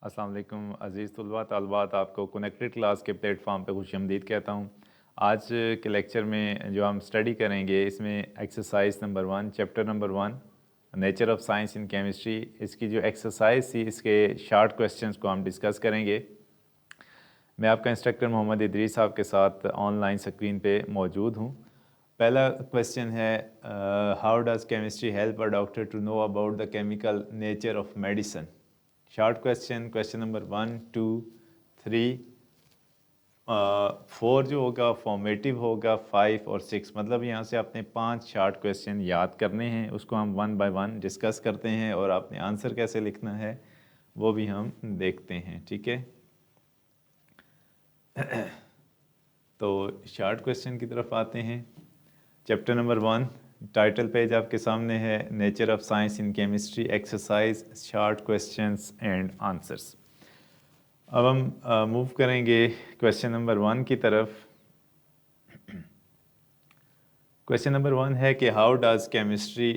अस्सलाम वालेकुम अज़ीज़ तलबा तालबात, आपको कनेक्टेड क्लास के प्लेटफॉर्म पे खुशामदीद कहता हूँ। आज के लेक्चर में जो हम स्टडी करेंगे इसमें exercise number 1 chapter number 1 nature of science in chemistry, इसकी जो एक्सरसाइज थी इसके शार्ट क्वेश्चंस को हम डिस्कस करेंगे। मैं आपका इंस्ट्रक्टर मोहम्मद इदरीस आपके साथ ऑनलाइन स्क्रीन पे मौजूद हूँ। पहला क्वेश्चन है, how does chemistry help a doctor to know about the chemical nature of medicine. Short question number 1, 2, 3, 4 जो होगा फॉर्मेटिव होगा, 5 और 6, मतलब यहाँ से आपने 5 शॉर्ट क्वेश्चन याद करने हैं। उसको हम 1 बाय 1 डिस्कस करते हैं और आपने आंसर कैसे लिखना है वो भी हम देखते हैं, ठीक है। तो शॉर्ट क्वेश्चन की तरफ आते हैं। चैप्टर नंबर 1, टाइटल पेज आपके सामने है, nature of science in chemistry, exercise, short questions and answers. अब हम मूव करेंगे क्वेश्चन नंबर 1 की तरफ। क्वेश्चन नंबर 1 है कि how does chemistry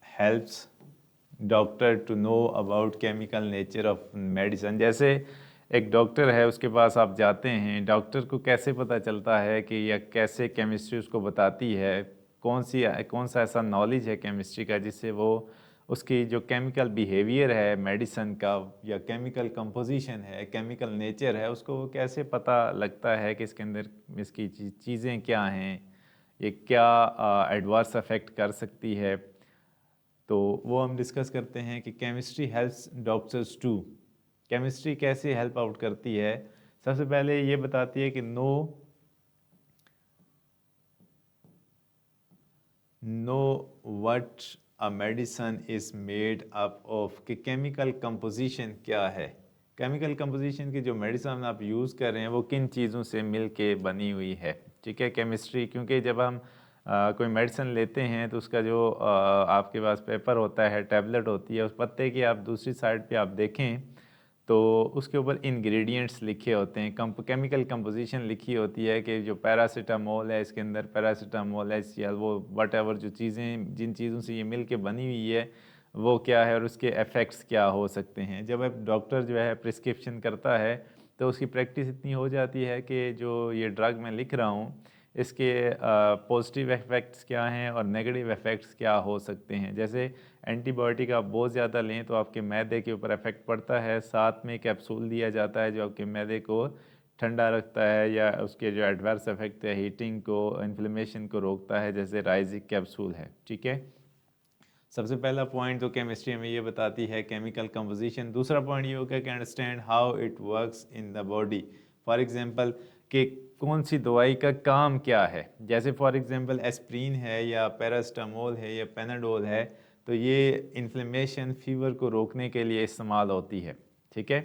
helps doctor to know about chemical nature of medicine. जैसे एक डॉक्टर है, उसके पास आप जाते हैं, डॉक्टर को कैसे पता चलता है कि या कैसे केमिस्ट्री उसको बताती है, कौन सा ऐसा नॉलेज है केमिस्ट्री का जिससे वो उसकी जो केमिकल बिहेवियर है मेडिसिन का या केमिकल कंपोजिशन है, केमिकल नेचर है, उसको वो कैसे पता लगता है कि इसके अंदर इसकी चीज़ें क्या हैं, ये क्या एडवर्स अफेक्ट कर सकती है। तो वो हम डिस्कस करते हैं कि chemistry helps doctors to, chemistry कैसे हेल्प आउट करती है। सबसे पहले ये बताती है कि no what a medicine is made up of, कि केमिकल कंपोजिशन क्या है, केमिकल कंपोजिशन की जो मेडिसिन आप यूज़ कर रहे हैं वो किन चीज़ों से मिल के बनी हुई है, ठीक है। केमिस्ट्री, क्योंकि जब हम कोई मेडिसिन लेते हैं तो उसका जो आपके पास पेपर होता है, टैबलेट होती है, उस पत्ते की आप दूसरी साइड पे आप देखें तो उसके ऊपर इंग्रेडिएंट्स लिखे होते हैं, केमिकल कंपोजिशन लिखी होती है कि जो पैरासीटामोल है इसके अंदर पैरासीटामोल है या वो वट एवर जो चीज़ें जिन चीज़ों से ये मिल के बनी हुई है वो क्या है और उसके इफ़ेक्ट्स क्या हो सकते हैं। जब अब डॉक्टर जो है प्रिस्क्रिप्शन करता है तो उसकी प्रैक्टिस इतनी हो जाती है कि जो ये ड्रग मैं लिख रहा हूँ इसके पॉजिटिव इफ़ेक्ट्स क्या हैं और नेगेटिव इफ़ेक्ट्स क्या हो सकते हैं। जैसे एंटीबायोटिक आप बहुत ज़्यादा लें तो आपके मैदे के ऊपर इफ़ेक्ट पड़ता है, साथ में कैप्सूल दिया जाता है जो आपके मैदे को ठंडा रखता है या उसके जो एडवर्स इफेक्ट है हीटिंग को, इन्फ्लेमेशन को रोकता है, जैसे राइजिक कैप्सूल है, ठीक है। सबसे पहला पॉइंट तो केमिस्ट्री हमें ये बताती है केमिकल कंपोजिशन। दूसरा पॉइंट ये होगा कि understand how it works in the body. For example कि कौन सी दवाई का काम क्या है, जैसे फॉर एग्जांपल एस्प्रिन है या पैरास्टामोल है या पेनाडोल है, तो ये इन्फ्लेमेशन फीवर को रोकने के लिए इस्तेमाल होती है, ठीक है।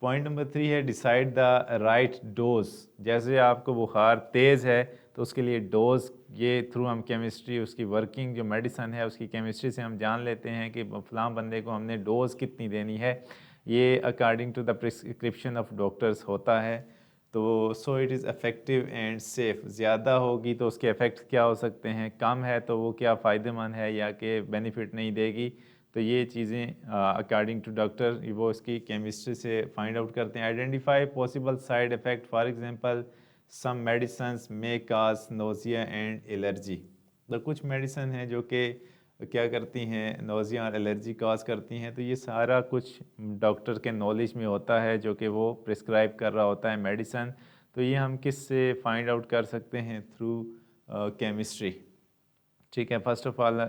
पॉइंट नंबर 3 है डिसाइड द राइट डोज। जैसे आपको बुखार तेज़ है तो उसके लिए डोज, ये थ्रू हम केमिस्ट्री उसकी वर्किंग जो मेडिसिन है उसकी केमिस्ट्री से हम जान लेते हैं कि फलां बंदे को हमने डोज कितनी देनी है, ये according to the prescription of doctors होता है। तो so it is effective and safe. ज़्यादा होगी तो उसके इफ़ेक्ट्स क्या हो सकते हैं, कम है तो वो क्या फ़ायदेमंद है या कि बेनिफिट नहीं देगी। तो ये चीज़ें अकॉर्डिंग टू डॉक्टर वो इसकी केमिस्ट्री से फाइंड आउट करते हैं। Identify possible side effect, for example some medicines may cause nausea and allergy. तो कुछ मेडिसिन हैं जो कि क्या करती हैं, नोज़िया और एलर्जी काज करती हैं। तो ये सारा कुछ डॉक्टर के नॉलेज में होता है जो कि वो प्रिस्क्राइब कर रहा होता है मेडिसिन। तो ये हम किस से फाइंड आउट कर सकते हैं, थ्रू केमिस्ट्री, ठीक है। फर्स्ट ऑफ ऑल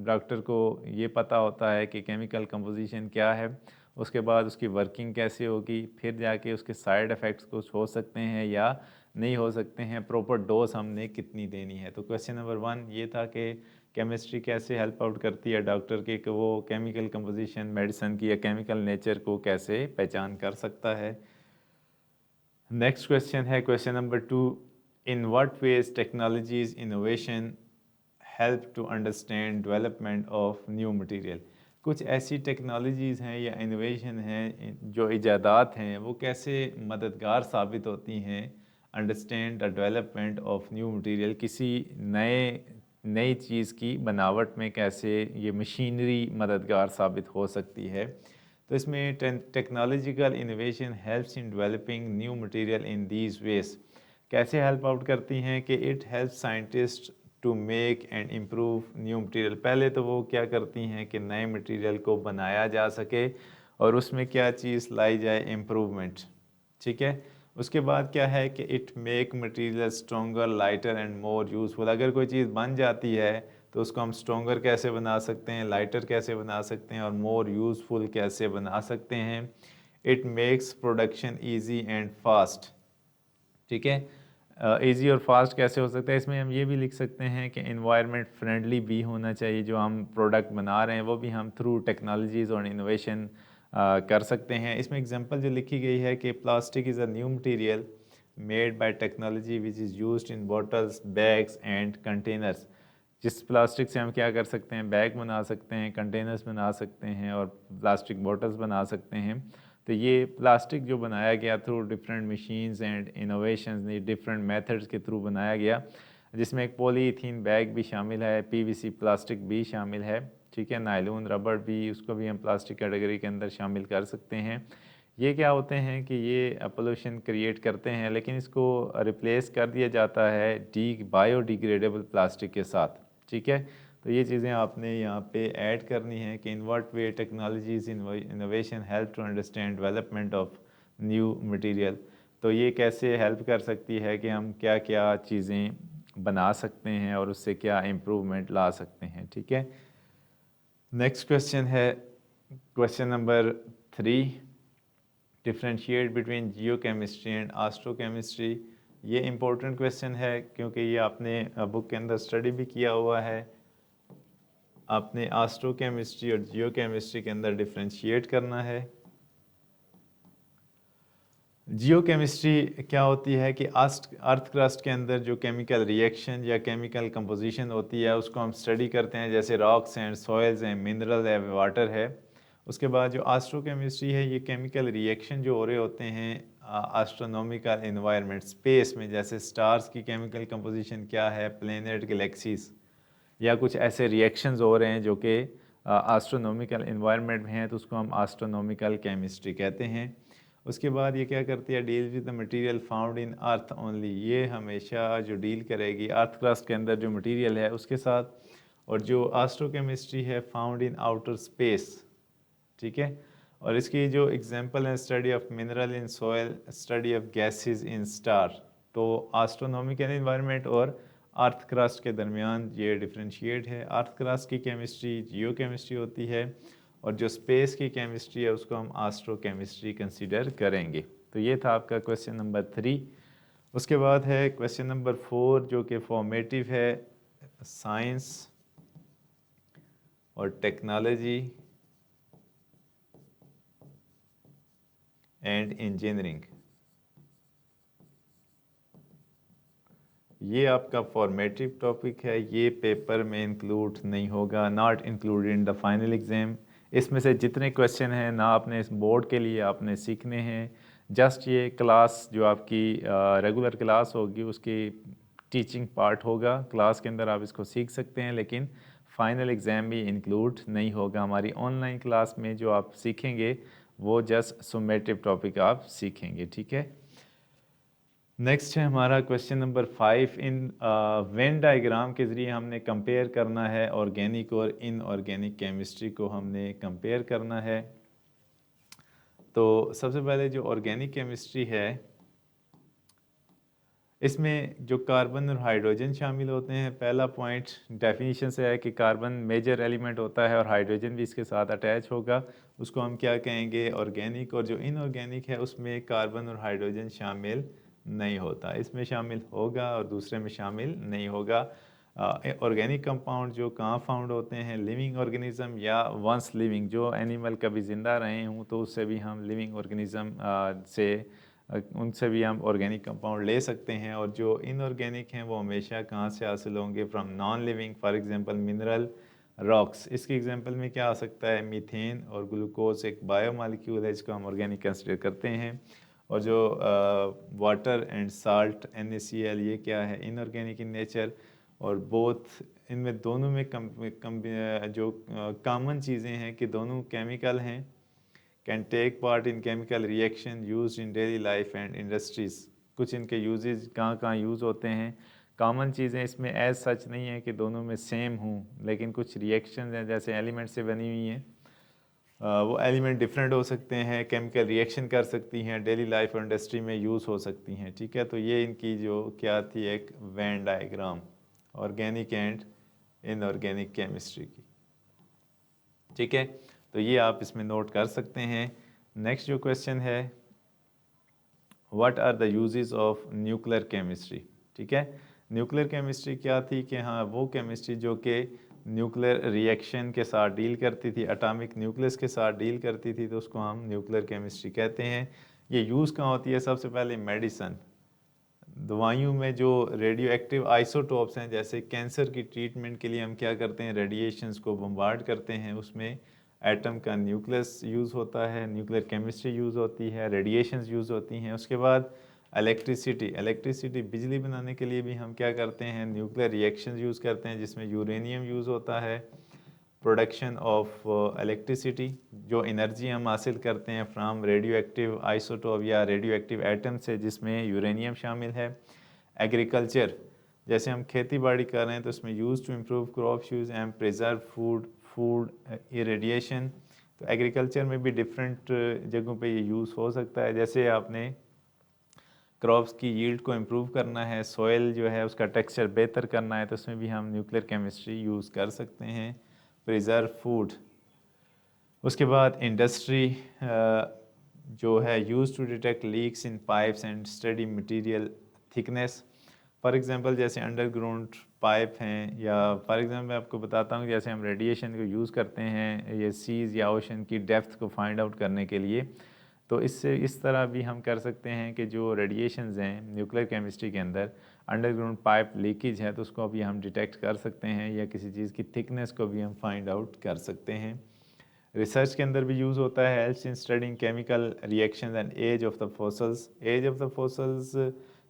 डॉक्टर को ये पता होता है कि केमिकल कंपोजिशन क्या है, उसके बाद उसकी वर्किंग कैसे होगी, फिर जाके उसके साइड इफ़ेक्ट्स कुछ हो सकते हैं या नहीं हो सकते हैं, प्रॉपर डोज हमने कितनी देनी है। तो क्वेश्चन नंबर 1 ये था कि केमिस्ट्री कैसे हेल्प आउट करती है डॉक्टर की कि वो केमिकल कंपोजिशन मेडिसिन की या केमिकल नेचर को कैसे पहचान कर सकता है। नेक्स्ट क्वेश्चन है question number 2, in what ways technologies innovation help to understand development of new material. कुछ ऐसी टेक्नोलॉजीज़ हैं या इनोवेशन हैं जो इजादात हैं वो कैसे मददगार साबित होती हैं understand the development of new material, किसी नई चीज़ की बनावट में कैसे ये मशीनरी मददगार साबित हो सकती है। तो इसमें technological innovation helps in developing new material in these ways. कैसे हेल्प आउट करती हैं कि it help scientist to make and improve new material. पहले तो वो क्या करती हैं कि नए मटेरियल को बनाया जा सके और उसमें क्या चीज़ लाई जाए, इम्प्रूवमेंट। ठीक है, उसके बाद क्या है कि it make material stronger, lighter and more useful. अगर कोई चीज़ बन जाती है तो उसको हम स्ट्रॉन्गर कैसे बना सकते हैं, लाइटर कैसे बना सकते हैं और मोर यूज़फुल कैसे बना सकते हैं। It makes production easy and fast. ठीक है, इजी और फास्ट कैसे हो सकता है, इसमें हम ये भी लिख सकते हैं कि इन्वायरमेंट फ्रेंडली भी होना चाहिए। जो हम प्रोडक्ट बना रहे हैं वो भी हम थ्रू टेक्नोलॉजीज़ और इनोवेशन कर सकते हैं। इसमें एग्जांपल जो लिखी गई है कि plastic is a new material made by technology which is used in bottles, bags and containers. जिस प्लास्टिक से हम क्या कर सकते हैं, बैग बना सकते हैं, कंटेनर्स बना सकते हैं और प्लास्टिक बॉटल्स बना सकते हैं। तो ये प्लास्टिक जो बनाया गया through different machines and innovations, different methods के थ्रू बनाया गया, जिसमें एक पॉलीथीन बैग भी शामिल है, पीवीसी प्लास्टिक भी शामिल है। ठीक है, नायलॉन रबड़ भी, उसको भी हम प्लास्टिक कैटेगरी के अंदर शामिल कर सकते हैं। ये क्या होते हैं कि ये पोल्यूशन क्रिएट करते हैं, लेकिन इसको रिप्लेस कर दिया जाता है बायोडिग्रेडेबल प्लास्टिक के साथ। ठीक है, तो ये चीज़ें आपने यहाँ पे ऐड करनी है कि in what way technologies innovation help to understand development of new material. तो ये कैसे हेल्प कर सकती है कि हम क्या क्या चीज़ें बना सकते हैं और उससे क्या इम्प्रूवमेंट ला सकते हैं। ठीक है, नेक्स्ट क्वेश्चन है question number 3, differentiate between geochemistry and एस्ट्रोकेमिस्ट्री। ये इम्पोर्टेंट क्वेश्चन है क्योंकि ये आपने बुक के अंदर स्टडी भी किया हुआ है। आपने एस्ट्रोकेमिस्ट्री और जियोकेमिस्ट्री के अंदर डिफ्रेंशिएट करना है। जियोकेमिस्ट्री क्या होती है कि अर्थ क्रस्ट के अंदर जो केमिकल रिएक्शन या केमिकल कंपोजिशन होती है उसको हम स्टडी करते हैं, जैसे रॉक्स एंड सॉइल्स हैं, मिनरल है, वाटर है। उसके बाद जो एस्ट्रोकेमिस्ट्री है, ये केमिकल रिएक्शन जो हो रहे होते हैं एस्ट्रोनॉमिकल एनवायरनमेंट, स्पेस में, जैसे स्टार्स की केमिकल कंपोजिशन क्या है, प्लैनेट, गैलेक्सीज, या कुछ ऐसे रिएक्शंस हो रहे हैं जो कि एस्ट्रोनॉमिकल एनवायरनमेंट में हैं, तो उसको हम एस्ट्रोनॉमिकल केमिस्ट्री कहते हैं। उसके बाद ये क्या करती है, deal with the material found in earth only. ये हमेशा जो डील करेगी अर्थ क्रस्ट के अंदर जो मटेरियल है उसके साथ। और जो एस्ट्रोकेमिस्ट्री है, फाउंड इन आउटर स्पेस। ठीक है, और इसकी जो एग्जांपल है, study of mineral in soil, study of gases in star. तो एस्ट्रोनॉमिकल एनवायरनमेंट और अर्थ क्रस्ट के दरमियान ये डिफ्रेंशिएट है। अर्थ क्रस्ट की केमिस्ट्री जियो केमिस्ट्री होती है और जो स्पेस की केमिस्ट्री है उसको हम एस्ट्रो केमिस्ट्री कंसीडर करेंगे। तो ये था आपका क्वेश्चन नंबर 3। उसके बाद है क्वेश्चन नंबर 4 जो कि फॉर्मेटिव है, साइंस और टेक्नोलॉजी एंड इंजीनियरिंग। ये आपका फॉर्मेटिव टॉपिक है, ये पेपर में इंक्लूड नहीं होगा, not included in the final exam. इसमें से जितने क्वेश्चन हैं ना आपने इस बोर्ड के लिए आपने सीखने हैं, जस्ट ये क्लास जो आपकी रेगुलर क्लास होगी उसकी टीचिंग पार्ट होगा, क्लास के अंदर आप इसको सीख सकते हैं, लेकिन फाइनल एग्ज़ाम भी इंक्लूड नहीं होगा। हमारी ऑनलाइन क्लास में जो आप सीखेंगे वो जस्ट समेटिव टॉपिक आप सीखेंगे। ठीक है, नेक्स्ट है हमारा क्वेश्चन नंबर 5। इन वेन डायग्राम के ज़रिए हमने कंपेयर करना है ऑर्गेनिक और इनऑर्गेनिक केमिस्ट्री को हमने कंपेयर करना है। तो सबसे पहले जो ऑर्गेनिक केमिस्ट्री है इसमें जो कार्बन और हाइड्रोजन शामिल होते हैं। पहला पॉइंट डेफिनेशन से है कि कार्बन मेजर एलिमेंट होता है और हाइड्रोजन भी इसके साथ अटैच होगा, उसको हम क्या कहेंगे, ऑर्गेनिक। और जो इनऑर्गेनिक है उसमें कार्बन और हाइड्रोजन शामिल नहीं होता, इसमें शामिल होगा और दूसरे में शामिल नहीं होगा। ऑर्गेनिक कंपाउंड जो कहाँ फाउंड होते हैं, लिविंग ऑर्गेनिज्म या वंस लिविंग, जो एनिमल कभी ज़िंदा रहे हों तो उससे भी हम लिविंग ऑर्गेनिज्म से उनसे भी हम ऑर्गेनिक कंपाउंड ले सकते हैं। और जो इनऑर्गेनिक हैं वो हमेशा कहाँ से हासिल होंगे, from non living, for example mineral, rocks. इसके एग्जांपल में क्या आ सकता है, मीथेन और ग्लूकोज एक बायोमॉलिक्यूल है जिसको हम ऑर्गेनिक कंसिडर करते हैं। और जो वाटर एंड साल्ट NaCl, ये क्या है, इनऑर्गेनिक इन नेचर। और बोथ इनमें दोनों में जो कॉमन चीज़ें हैं कि दोनों केमिकल हैं, can take part in chemical reaction used in daily life and industries. कुछ इनके यूजेज कहाँ कहाँ यूज़ होते हैं। कॉमन चीज़ें इसमें एज सच नहीं है कि दोनों में सेम हूँ, लेकिन कुछ रिएक्शन हैं जैसे एलिमेंट से बनी हुई हैं, वो एलिमेंट डिफरेंट हो सकते हैं, केमिकल रिएक्शन कर सकती हैं, डेली लाइफ और इंडस्ट्री में यूज़ हो सकती हैं। ठीक है, तो ये इनकी जो क्या थी, एक Venn diagram organic and inorganic chemistry की। ठीक है, तो ये आप इसमें नोट कर सकते हैं। नेक्स्ट जो क्वेश्चन है, what are the uses of nuclear chemistry. ठीक है, न्यूक्लियर केमिस्ट्री क्या थी कि हाँ, वो केमिस्ट्री जो कि न्यूक्लियर रिएक्शन के साथ डील करती थी, एटॉमिक न्यूक्लियस के साथ डील करती थी, तो उसको हम न्यूक्लियर केमिस्ट्री कहते हैं। ये यूज़ कहाँ होती है? सबसे पहले मेडिसन, दवाइयों में जो रेडियो एक्टिव आइसोटोप्स हैं, जैसे कैंसर की ट्रीटमेंट के लिए हम क्या करते हैं, रेडिएशंस को बम्बार्ड करते हैं, उसमें एटम का न्यूक्लियस यूज़ होता है, न्यूक्लियर केमिस्ट्री यूज़ होती है, रेडिएशंस यूज़ होती हैं। उसके बाद इलेक्ट्रिसिटी बिजली बनाने के लिए भी हम क्या करते हैं, न्यूक्लियर रिएक्शंस यूज़ करते हैं, जिसमें यूरेनियम यूज़ होता है। प्रोडक्शन ऑफ इलेक्ट्रिसिटी, जो एनर्जी हम हासिल करते हैं फ्राम रेडियो एक्टिव आइसोटोप या रेडियो एक्टिव एटम से, जिसमें यूरेनियम शामिल है। एग्रीकल्चर, जैसे हम खेती बाड़ी कर रहे हैं तो इसमें use to improve crop use and preserve food irradiation. तो एग्रीकल्चर में भी डिफरेंट जगहों पे ये यूज़ हो सकता है। जैसे आपने क्रॉप्स की यील्ड को इम्प्रूव करना है, सॉइल जो है उसका टेक्सचर बेहतर करना है, तो उसमें भी हम न्यूक्लियर केमिस्ट्री यूज़ कर सकते हैं। Preserve food. उसके बाद इंडस्ट्री जो है, use to detect leaks in pipes and study material thickness. For example जैसे अंडरग्राउंड पाइप हैं, या फॉर एग्जांपल मैं आपको बताता हूँ, जैसे हम रेडिएशन को यूज़ करते हैं ये सीज़ या ओशन की डेप्थ को फाइंड आउट करने के लिए, तो इससे इस तरह भी हम कर सकते हैं कि जो रेडिएशंस हैं न्यूक्लियर केमिस्ट्री के अंदर, अंडरग्राउंड पाइप लीकेज है तो उसको भी हम डिटेक्ट कर सकते हैं, या किसी चीज़ की थिकनेस को भी हम फाइंड आउट कर सकते हैं। रिसर्च के अंदर भी यूज़ होता है, helps in studying chemical reactions and age of the fossils. Age of the fossils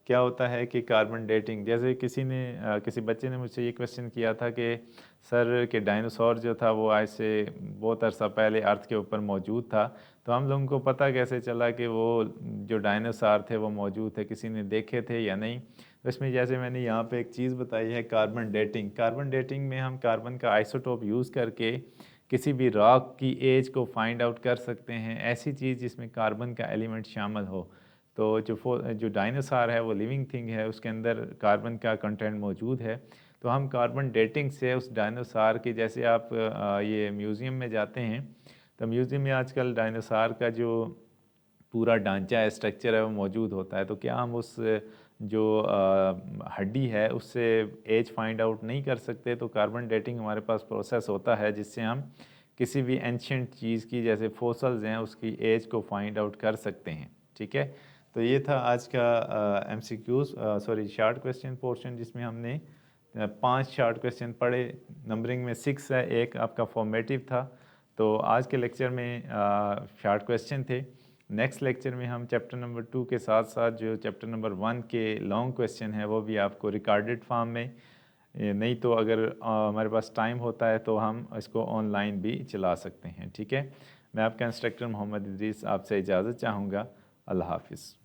क्या होता है कि कार्बन डेटिंग, जैसे किसी बच्चे ने मुझसे ये क्वेश्चन किया था कि सर के डायनासोर जो था वो आज से बहुत अरसा पहले अर्थ के ऊपर मौजूद था, तो हम लोगों को पता कैसे चला कि वो जो डायनासोर थे वो मौजूद थे, किसी ने देखे थे या नहीं। तो इसमें जैसे मैंने यहाँ पे एक चीज़ बताई है, कार्बन डेटिंग। कार्बन डेटिंग में हम कार्बन का आइसोटोप यूज़ करके किसी भी रॉक की एज को फाइंड आउट कर सकते हैं, ऐसी चीज़ जिसमें कार्बन का एलिमेंट शामिल हो। तो जो डायनासोर है वो लिविंग थिंग है, उसके अंदर कार्बन का कंटेंट मौजूद है, तो हम कार्बन डेटिंग से उस डायनासोर की, जैसे आप ये म्यूज़ियम में जाते हैं तो म्यूज़ियम में आजकल डायनासोर का जो पूरा ढांचा है, स्ट्रक्चर है, वो मौजूद होता है। तो क्या हम उस जो हड्डी है उससे एज फाइंड आउट नहीं कर सकते? तो कार्बन डेटिंग हमारे पास प्रोसेस होता है जिससे हम किसी भी एंशियंट चीज़ की, जैसे फोसल्स हैं, उसकी एज को फाइंड आउट कर सकते हैं। ठीक है, तो ये था आज का शॉर्ट क्वेश्चन पोर्शन, जिसमें हमने 5 शॉर्ट क्वेश्चन पढ़े। नंबरिंग में 6 है, एक आपका फॉर्मेटिव था। तो आज के लेक्चर में शॉर्ट क्वेश्चन थे। नेक्स्ट लेक्चर में हम चैप्टर नंबर 2 के साथ साथ जो चैप्टर नंबर 1 के लॉन्ग क्वेश्चन है वो भी आपको रिकॉर्डेड फॉर्म में, नहीं तो अगर हमारे पास टाइम होता है तो हम इसको ऑनलाइन भी चला सकते हैं। ठीक है, मैं आपका इंस्ट्रक्टर मोहम्मद इद्रीस आपसे इजाज़त चाहूँगा। अल्लाह हाफिज़।